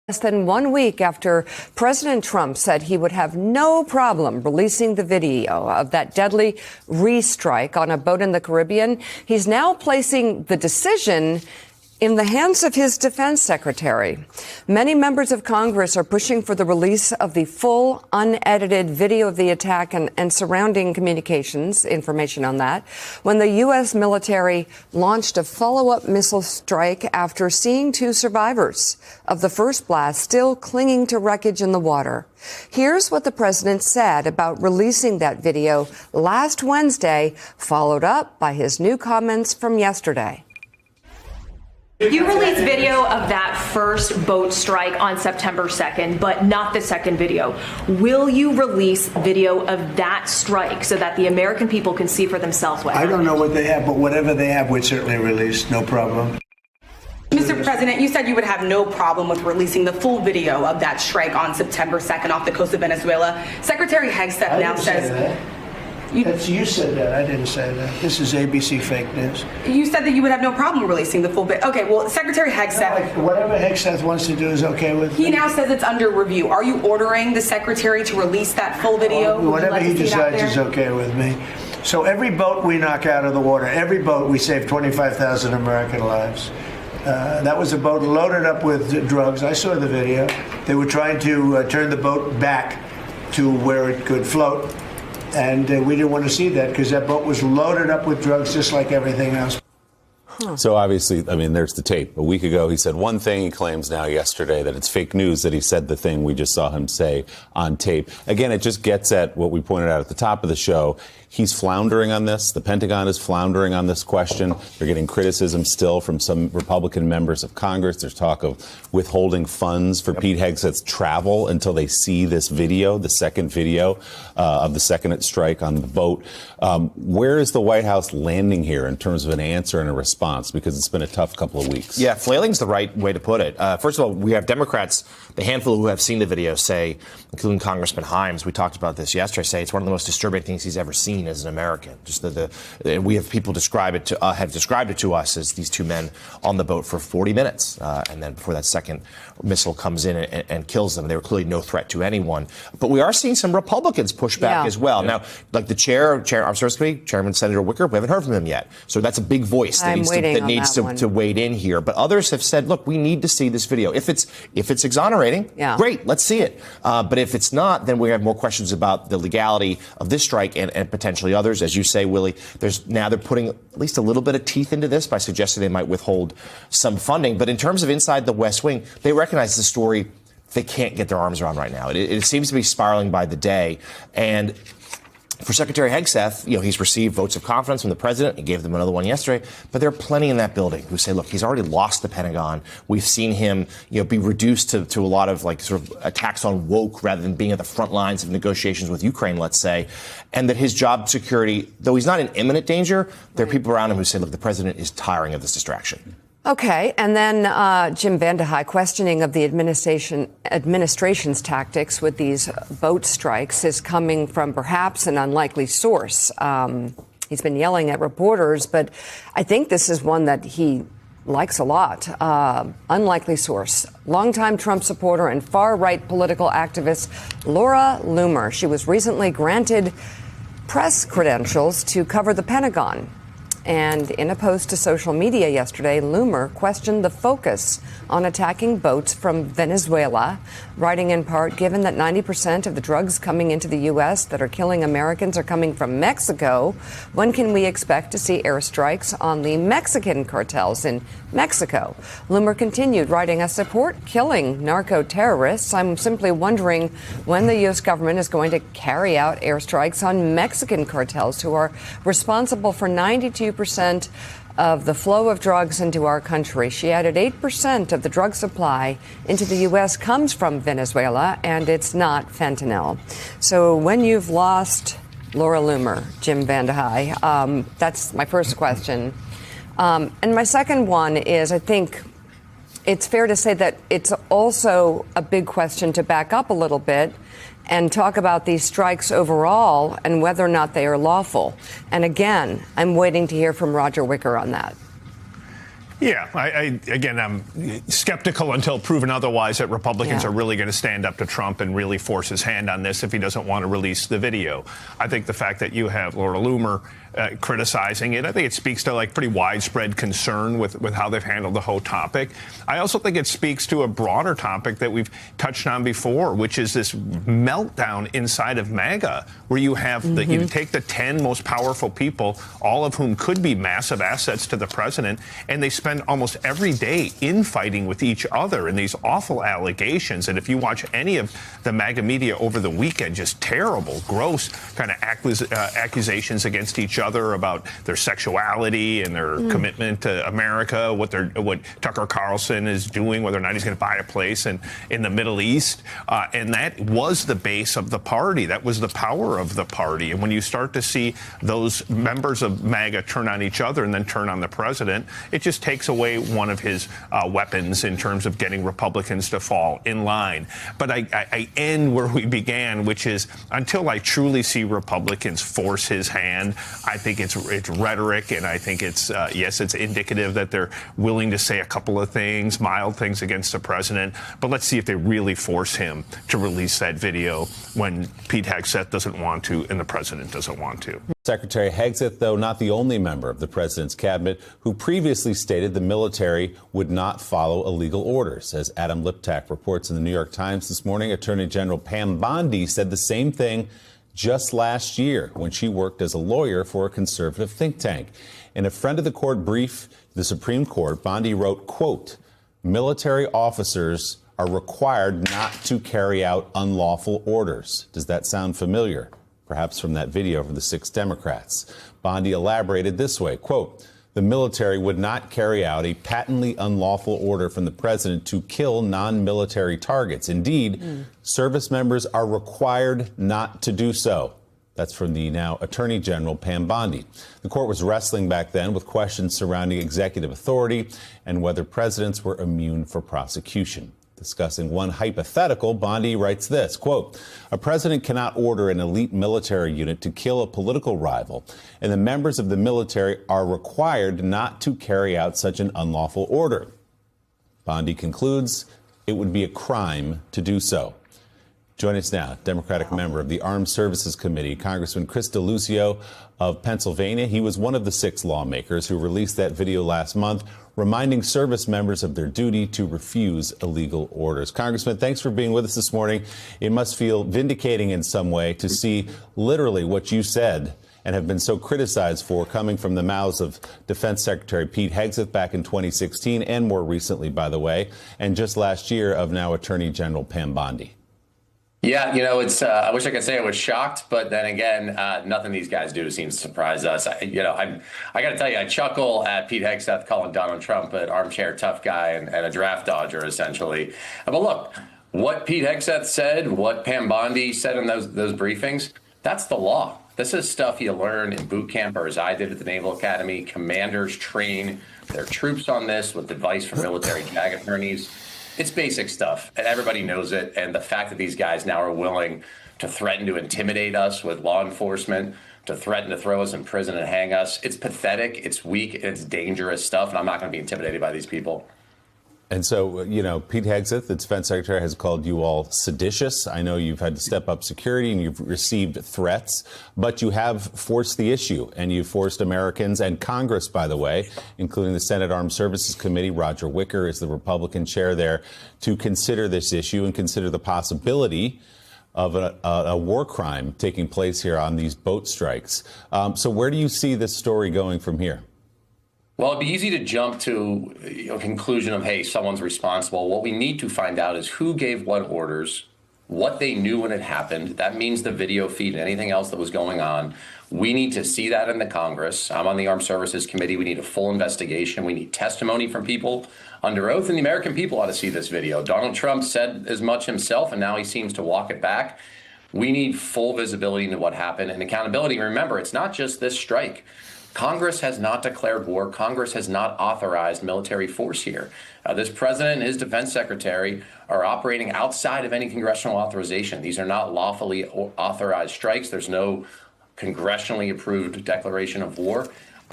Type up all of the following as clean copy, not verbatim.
Less than 1 week after President Trump said he would have no problem releasing the video of that deadly restrike on a boat in the Caribbean, he's now placing the decision in the hands of his defense secretary. Many members of Congress are pushing for the release of the full, unedited video of the attack and surrounding communications, information on that, when the U.S. military launched a follow-up missile strike after seeing two survivors of the first blast still clinging to wreckage in the water. Here's what the president said about releasing that video last Wednesday, followed up by his new comments from yesterday. You released video of that first boat strike on September 2nd, but not the second video. Will you release video of that strike so that the American people can see for themselves what happened? I don't know what they have, but whatever they have, we'd certainly release. No problem. Mr. President, you said you would have no problem with releasing the full video of that strike on September 2nd off the coast of Venezuela. Secretary Hegseth now says... You said that. I didn't say that. This is ABC fake news. You said that you would have no problem releasing the full bit. Okay, well, Secretary Hegseth... No, whatever Hegseth wants to do is okay with me. He now says it's under review. Are you ordering the secretary to release that full video? Whatever he decides is okay with me. So every boat we knock out of the water, every boat, we save 25,000 American lives. That was a boat loaded up with drugs. I saw the video. They were trying to turn the boat back to where it could float. And we didn't want to see that because that boat was loaded up with drugs just like everything else. So obviously, I mean, there's the tape. A week ago, he said one thing. He claims now yesterday that it's fake news that he said the thing we just saw him say on tape. Again, it just gets at what we pointed out at the top of the show. He's floundering on this. The Pentagon is floundering on this question. They're getting criticism still from some Republican members of Congress. There's talk of withholding funds for Pete Hegseth's travel until they see this video, the second video of the second strike on the boat. Where is the White House landing here in terms of an answer and a response? Because it's been a tough couple of weeks. Yeah, flailing's the right way to put it. First of all, we have Democrats, the handful who have seen the video say, including Congressman Himes, we talked about this yesterday, say it's one of the most disturbing things he's ever seen as an American. Just we have people describe it to have described it to us as these two men on the boat for 40 minutes, and then before that second missile comes in and kills them. They were clearly no threat to anyone. But we are seeing some Republicans push back as well. Yeah. Now, like the Chairman Senator Wicker, we haven't heard from him yet. So that's a big voice that needs to wade in here. But others have said, look, we need to see this video. If it's exonerating, great, let's see it. But if it's not, then we have more questions about the legality of this strike and potentially others. As you say, Willie, they're putting at least a little bit of teeth into this by suggesting they might withhold some funding. But in terms of inside the West Wing, they recognize the story they can't get their arms around right now. It seems to be spiraling by the day. And for Secretary Hegseth, he's received votes of confidence from the president. He gave them another one yesterday. But there are plenty in that building who say, look, he's already lost the Pentagon. We've seen him, be reduced to a lot of sort of attacks on woke rather than being at the front lines of negotiations with Ukraine, let's say. And that his job security, though he's not in imminent danger, there are people around him who say, look, the president is tiring of this distraction. Okay. And then Jim Vandehei questioning of the administration's tactics with these boat strikes is coming from perhaps an unlikely source. He's been yelling at reporters, but I think this is one that he likes a lot. Unlikely source. Longtime Trump supporter and far-right political activist Laura Loomer. She was recently granted press credentials to cover the Pentagon. And in a post to social media yesterday, Loomer questioned the focus on attacking boats from Venezuela, writing in part, given that 90% of the drugs coming into the U.S. that are killing Americans are coming from Mexico, when can we expect to see airstrikes on the Mexican cartels in Mexico? Loomer continued, writing, I support killing narco-terrorists. I'm simply wondering when the U.S. government is going to carry out airstrikes on Mexican cartels who are responsible for 92% of the flow of drugs into our country. She added 8% of the drug supply into the U.S. comes from Venezuela, and it's not fentanyl. So when you've lost Laura Loomer, Jim Vandehei, that's my first question. And my second one is, I think it's fair to say that it's also a big question to back up a little bit and talk about these strikes overall and whether or not they are lawful. And again, I'm waiting to hear from Roger Wicker on that. Yeah, again, I'm skeptical until proven otherwise that Republicans are really going to stand up to Trump and really force his hand on this if he doesn't want to release the video. I think the fact that you have Laura Loomer criticizing it, I think it speaks to like pretty widespread concern with how they've handled the whole topic. I also think it speaks to a broader topic that we've touched on before, which is this meltdown inside of MAGA, where you have you take the 10 most powerful people, all of whom could be massive assets to the president, and they spend almost every day infighting with each other in these awful allegations. And if you watch any of the MAGA media over the weekend, just terrible, gross kind of accusations against each other about their sexuality and their commitment to America, what Tucker Carlson is doing, whether or not he's going to buy a place in the Middle East. And that was the base of the party. That was the power of the party. And when you start to see those members of MAGA turn on each other and then turn on the president, it just takes away one of his weapons in terms of getting Republicans to fall in line. But I end where we began, which is until I truly see Republicans force his hand, I think it's rhetoric, and I think it's, yes, it's indicative that they're willing to say a couple of things, mild things against the president. But let's see if they really force him to release that video when Pete Hegseth doesn't want to and the president doesn't want to. Secretary Hegseth, though not the only member of the president's cabinet who previously stated the military would not follow illegal orders. As Adam Liptak reports in the New York Times this morning, Attorney General Pam Bondi said the same thing just last year when she worked as a lawyer for a conservative think tank. In a friend of the court brief, the Supreme Court, Bondi wrote, quote, military officers are required not to carry out unlawful orders. Does that sound familiar? Perhaps from that video from the 6 Democrats. Bondi elaborated this way, quote, the military would not carry out a patently unlawful order from the president to kill non-military targets. Indeed, service members are required not to do so. That's from the now Attorney General Pam Bondi. The court was wrestling back then with questions surrounding executive authority and whether presidents were immune for prosecution. Discussing one hypothetical, Bondi writes this, quote, a president cannot order an elite military unit to kill a political rival, and the members of the military are required not to carry out such an unlawful order. Bondi concludes it would be a crime to do so. Joining us now, Democratic member of the Armed Services Committee, Congressman Chris DeLucio of Pennsylvania. He was one of the 6 lawmakers who released that video last month, reminding service members of their duty to refuse illegal orders. Congressman, thanks for being with us this morning. It must feel vindicating in some way to see literally what you said and have been so criticized for coming from the mouths of Defense Secretary Pete Hegseth back in 2016 and more recently, by the way, and just last year of now Attorney General Pam Bondi. Yeah, you know, it's. I wish I could say I was shocked, but then again, nothing these guys do seems to surprise us. I got to tell you, I chuckle at Pete Hegseth calling Donald Trump an armchair tough guy and a draft dodger, essentially. But look, what Pete Hegseth said, what Pam Bondi said in those briefings, that's the law. This is stuff you learn in boot camp, or as I did at the Naval Academy. Commanders train their troops on this with advice from military JAG attorneys. It's basic stuff, and everybody knows it. And the fact that these guys now are willing to threaten to intimidate us with law enforcement, to threaten to throw us in prison and hang us, it's pathetic, it's weak, it's dangerous stuff, and I'm not going to be intimidated by these people. And so, you know, Pete Hegseth, the defense secretary, has called you all seditious. I know you've had to step up security and you've received threats, but you have forced the issue, and you've forced Americans and Congress, by the way, including the Senate Armed Services Committee. Roger Wicker is the Republican chair there, to consider this issue and consider the possibility of a war crime taking place here on these boat strikes. So where do you see this story going from here? Well, it'd be easy to jump to a conclusion of, hey, someone's responsible. What we need to find out is who gave what orders, what they knew when it happened. That means the video feed and anything else that was going on. We need to see that in the Congress. I'm on the Armed Services Committee. We need a full investigation. We need testimony from people under oath, and the American people ought to see this video. Donald Trump said as much himself, and now he seems to walk it back. We need full visibility into what happened and accountability. Remember, it's not just this strike. Congress has not declared war. Congress has not authorized military force here. This president and his defense secretary are operating outside of any congressional authorization. These are not lawfully authorized strikes. There's no congressionally approved declaration of war.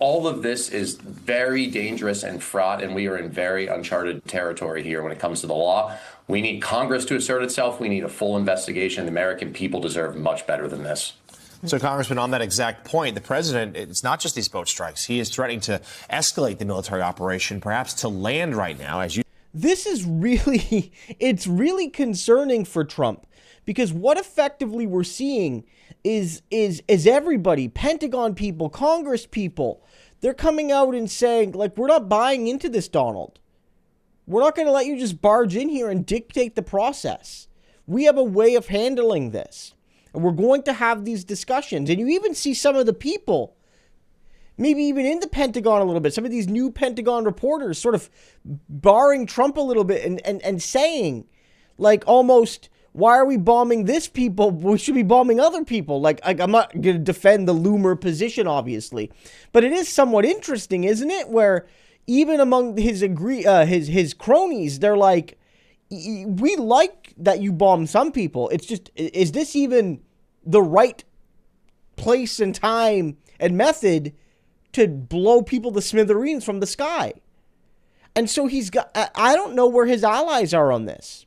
All of this is very dangerous and fraught, and we are in very uncharted territory here when it comes to the law. We need Congress to assert itself. We need a full investigation. The American people deserve much better than this. So, Congressman, on that exact point, the president, it's not just these boat strikes. He is threatening to escalate the military operation, perhaps to land right now, as you. This is really, it's really concerning for Trump, because what effectively we're seeing is everybody, Pentagon people, Congress people, they're coming out and saying, like, we're not buying into this, Donald. We're not going to let you just barge in here and dictate the process. We have a way of handling this. And we're going to have these discussions. And you even see some of the people, maybe even in the Pentagon a little bit, some of these new Pentagon reporters sort of barring Trump a little bit and saying, like, almost, why are we bombing this people? We should be bombing other people. Like I'm not going to defend the Loomer position, obviously. But it is somewhat interesting, isn't it? Where even among his cronies, they're like, we like that you bomb some people. It's just, is this even the right place and time and method to blow people to smithereens from the sky? And so I don't know where his allies are on this.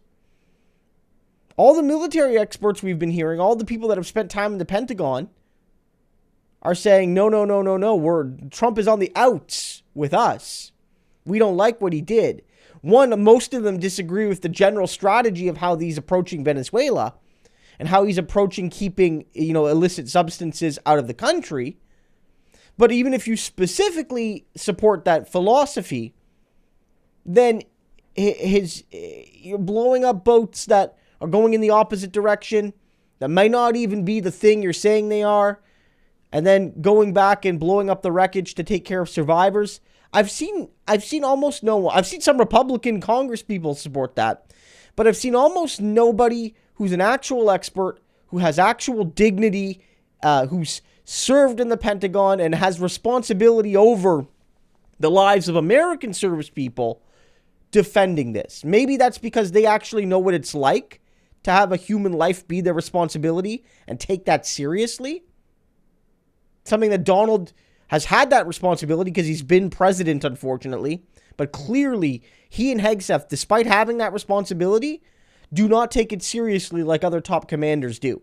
All the military experts we've been hearing, all the people that have spent time in the Pentagon are saying, no, Trump is on the outs with us. We don't like what he did. Most of them disagree with the general strategy of how he's approaching Venezuela and how he's approaching keeping, illicit substances out of the country. But even if you specifically support that philosophy, then you're blowing up boats that are going in the opposite direction, that might not even be the thing you're saying they are, and then going back and blowing up the wreckage to take care of survivors. I've seen almost no one. I've seen some Republican Congress people support that, but I've seen almost nobody who's an actual expert, who has actual dignity, who's served in the Pentagon and has responsibility over the lives of American service people, defending this. Maybe that's because they actually know what it's like to have a human life be their responsibility and take that seriously. Something that Donald has had that responsibility because he's been president, unfortunately. But clearly, he and Hegseth, despite having that responsibility, do not take it seriously like other top commanders do.